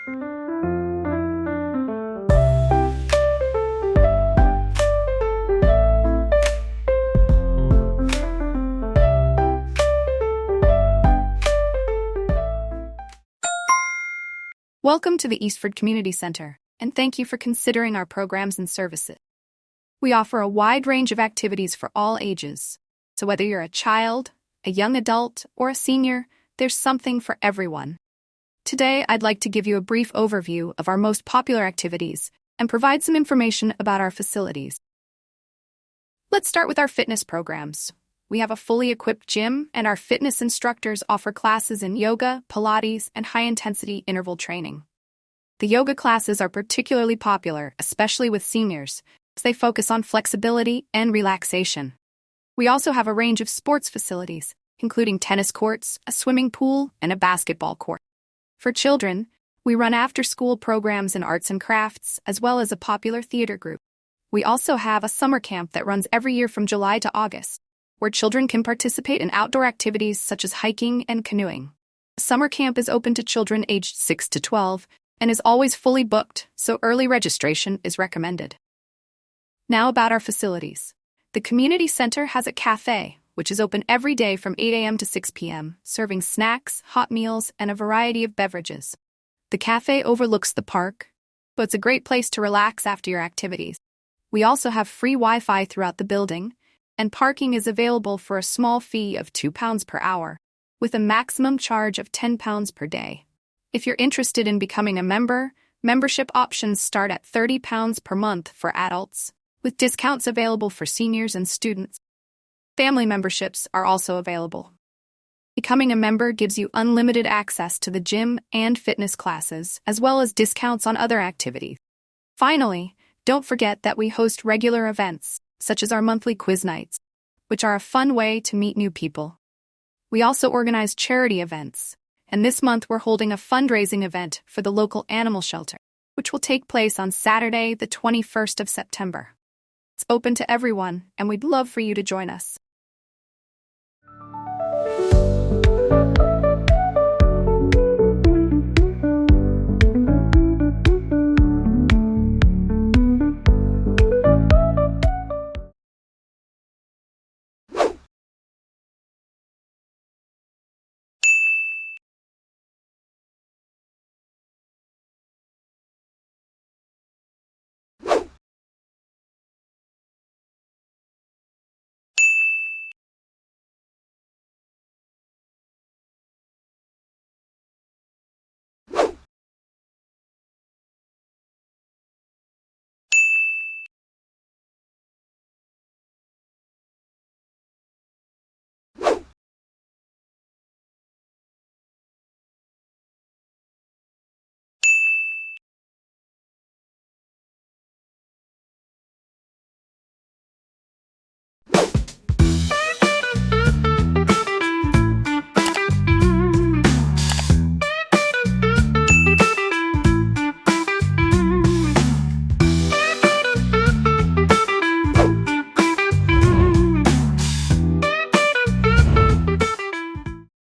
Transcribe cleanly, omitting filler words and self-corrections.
Welcome to the Eastford Community Center, and thank you for considering our programs and services. We offer a wide range of activities for all ages, so whether you're a child, a young adult, or a senior, there's something for everyone. Today, I'd like to give you a brief overview of our most popular activities and provide some information about our facilities. Let's start with our fitness programs. We have a fully equipped gym, and our fitness instructors offer classes in yoga, Pilates, and high-intensity interval training. The yoga classes are particularly popular, especially with seniors, as they focus on flexibility and relaxation. We also have a range of sports facilities, including tennis courts, a swimming pool, and a basketball court. For children, we run after-school programs in arts and crafts, as well as a popular theater group. We also have a summer camp that runs every year from July to August, where children can participate in outdoor activities such as hiking and canoeing. Summer camp is open to children aged 6 to 12 and is always fully booked, so early registration is recommended. Now about our facilities. The community center has a cafe, which is open every day from 8 a.m. to 6 p.m., serving snacks, hot meals, and a variety of beverages. The cafe overlooks the park, but it's a great place to relax after your activities. We also have free Wi-Fi throughout the building, and parking is available for a small fee of £2 per hour, with a maximum charge of £10 per day. If you're interested in becoming a member, membership options start at £30 per month for adults, with discounts available for seniors and students. Family memberships are also available. Becoming a member gives you unlimited access to the gym and fitness classes, as well as discounts on other activities. Finally, don't forget that we host regular events, such as our monthly quiz nights, which are a fun way to meet new people. We also organize charity events, and this month we're holding a fundraising event for the local animal shelter, which will take place on Saturday, the 21st of September. It's open to everyone, and we'd love for you to join us.